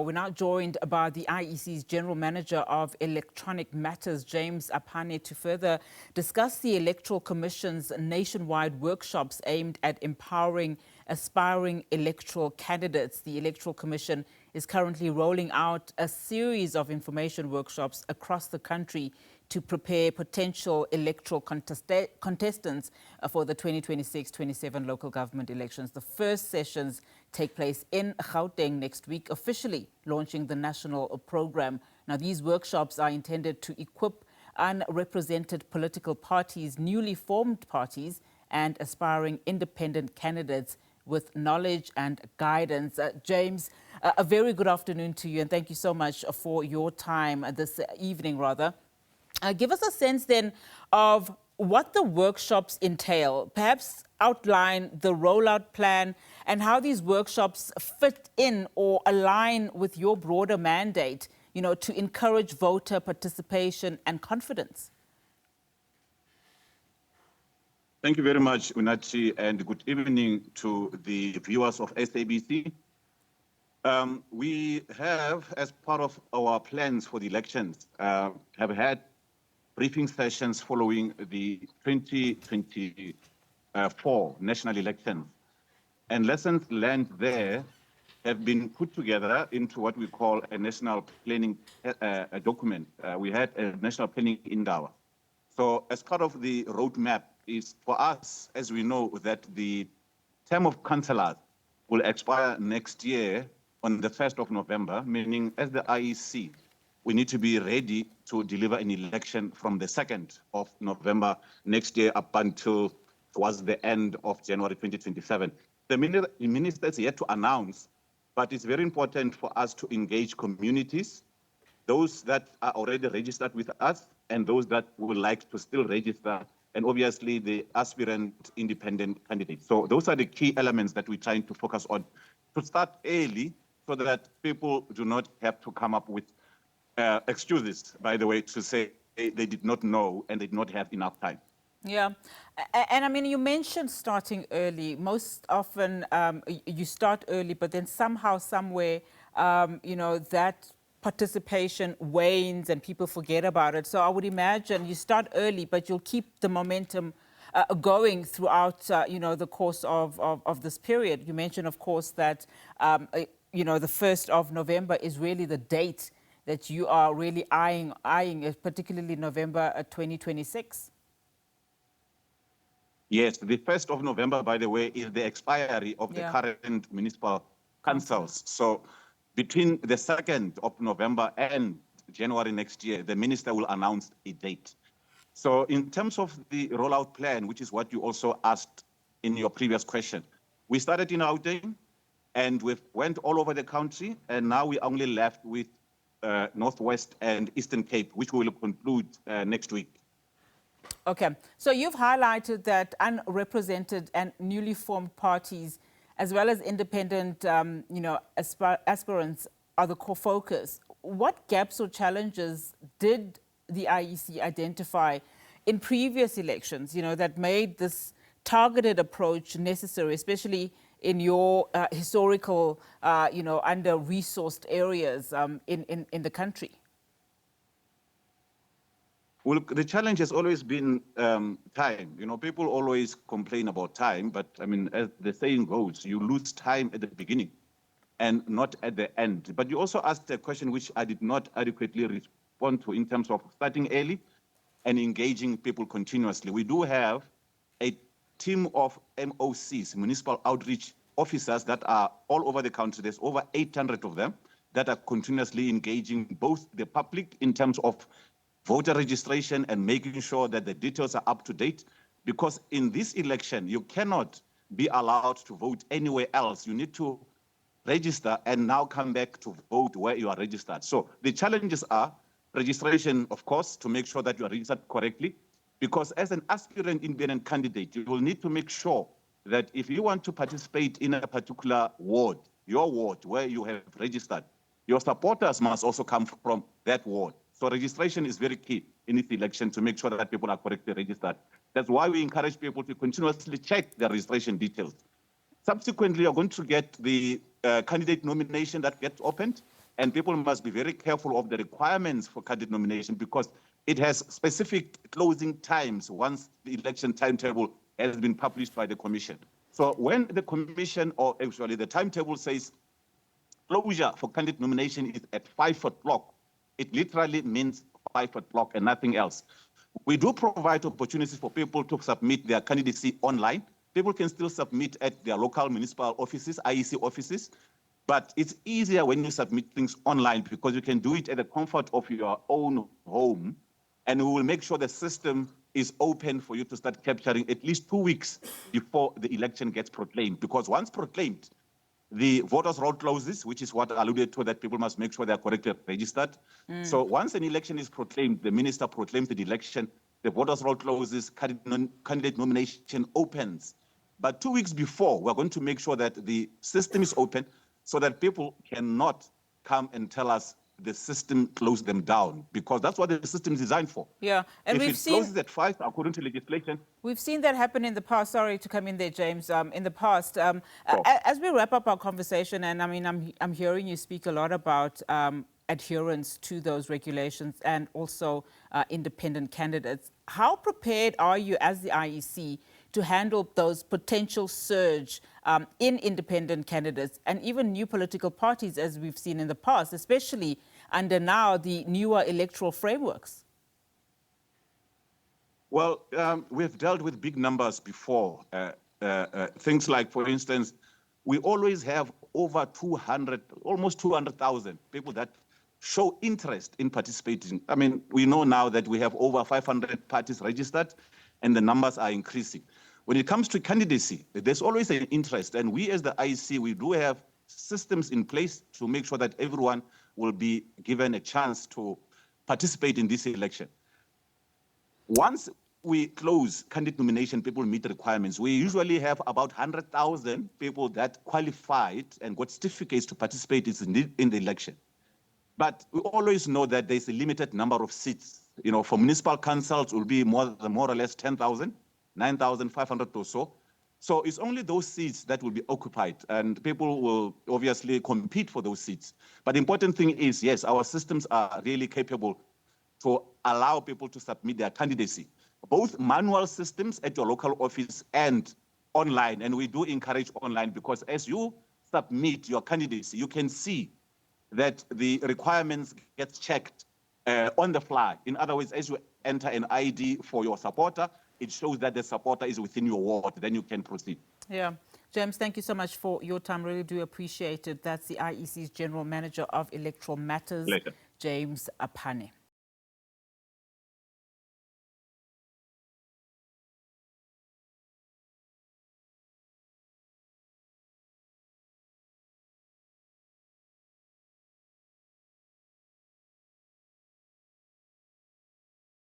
We're now joined by the IEC's General Manager of Electronic Matters, James Aphane, to further discuss the Electoral Commission's nationwide workshops aimed at empowering aspiring electoral candidates. The Electoral Commission is currently rolling out a series of information workshops across the country to prepare potential electoral contestants for the 2026-27 local government elections. The first sessions take place in Gauteng next week, officially launching the national program. Now, these workshops are intended to equip unrepresented political parties, newly formed parties, and aspiring independent candidates with knowledge and guidance. James, a very good afternoon to you, and thank you so much for your time this evening, rather. Give us a sense then of what the workshops entail. Perhaps outline the rollout plan and how these workshops fit in or align with your broader mandate, to encourage voter participation and confidence. Thank you very much, Unachi, and good evening to the viewers of SABC. We have, as part of our plans for the elections, have had briefing sessions following the 2024 national elections. And lessons learned there have been put together into what we call a national planning document. We had a national planning indawa. So as part of the roadmap is for us, as we know, that the term of councillors will expire next year on the 1st of November, meaning as the IEC, we need to be ready to deliver an election from the 2nd of November next year up until towards the end of January 2027. The minister is yet to announce, but it's very important for us to engage communities, those that are already registered with us and those that would like to still register, and obviously the aspirant independent candidates. So those are the key elements that we're trying to focus on to start early so that people do not have to come up with excuses, by the way, to say they did not know and they did not have enough time. Yeah. And I mean, you mentioned starting early. Most often you start early, but then somehow, somewhere, that participation wanes and people forget about it. So I would imagine you start early, but you'll keep the momentum going throughout, the course of this period. You mentioned, of course, that, the 1st of November is really the date that you are really eyeing, particularly November 2026? Yes, the 1st of November, by the way, is the expiry of the current municipal councils. So between the 2nd of November and January next year, the minister will announce a date. So in terms of the rollout plan, which is what you also asked in your previous question, we started in Gauteng and we went all over the country, and now we only left with Northwest and Eastern Cape, which we will conclude next week. Okay, so you've highlighted that unrepresented and newly formed parties, as well as independent, aspirants, are the core focus. What gaps or challenges did the IEC identify in previous elections, that made this targeted approach necessary, especially in your historical, under-resourced areas in the country? Well, the challenge has always been time. People always complain about time, but I mean, as the saying goes, you lose time at the beginning and not at the end. But you also asked a question which I did not adequately respond to in terms of starting early and engaging people continuously. We do have a team of MOCs, municipal outreach officers, that are all over the country. There's over 800 of them that are continuously engaging both the public in terms of voter registration and making sure that the details are up to date. Because in this election, you cannot be allowed to vote anywhere else. You need to register and now come back to vote where you are registered. So the challenges are registration, of course, to make sure that you are registered correctly. Because as an aspirant independent candidate, you will need to make sure that if you want to participate in a particular ward, your ward where you have registered, your supporters must also come from that ward. So registration is very key in this election to make sure that people are correctly registered. That's why we encourage people to continuously check their registration details. Subsequently, you're going to get the candidate nomination that gets opened. And people must be very careful of the requirements for candidate nomination because it has specific closing times once the election timetable has been published by the commission. So when the commission, or actually the timetable says closure for candidate nomination is at 5 o'clock, it literally means 5 o'clock and nothing else. We do provide opportunities for people to submit their candidacy online. People can still submit at their local municipal offices, IEC offices, but it's easier when you submit things online because you can do it at the comfort of your own home, and we will make sure the system is open for you to start capturing at least 2 weeks before the election gets proclaimed, because once proclaimed, the voters' roll closes, which is what I alluded to, that people must make sure they are correctly registered. So once an election is proclaimed, the minister proclaims the election, the voters' roll closes, candidate nomination opens. But 2 weeks before, we're going to make sure that the system is open so that people cannot come and tell us the system closed them down, because that's what the system is designed for. Yeah, and if it closes at 5, according to legislation. We've seen that happen in the past. Sorry to come in there, James. In the past, as we wrap up our conversation, and I mean, I'm hearing you speak a lot about adherence to those regulations and also independent candidates. How prepared are you as the IEC to handle those potential surge in independent candidates and even new political parties, as we've seen in the past, especially under now the newer electoral frameworks? Well, we've dealt with big numbers before. Things like, for instance, we always have over 200, almost 200,000 people that show interest in participating. I mean, we know now that we have over 500 parties registered, and the numbers are increasing. When it comes to candidacy, there's always an interest, and we as the IEC, we do have systems in place to make sure that everyone will be given a chance to participate in this election. Once we close candidate nomination, people meet the requirements. We usually have about 100,000 people that qualified and got certificates to participate in the election. But we always know that there's a limited number of seats. You know, for municipal councils, it will be more or less 10,000, 9,500 or so. So it's only those seats that will be occupied, and people will obviously compete for those seats. But the important thing is, yes, our systems are really capable to allow people to submit their candidacy, both manual systems at your local office and online. And we do encourage online, because as you submit your candidacy, you can see that the requirements get checked on the fly. In other words, as you enter an ID for your supporter, it shows that the supporter is within your ward, then you can proceed. Yeah. James, thank you so much for your time. Really do appreciate it. That's the IEC's General Manager of Electoral Matters, Pleasure. James Aphane.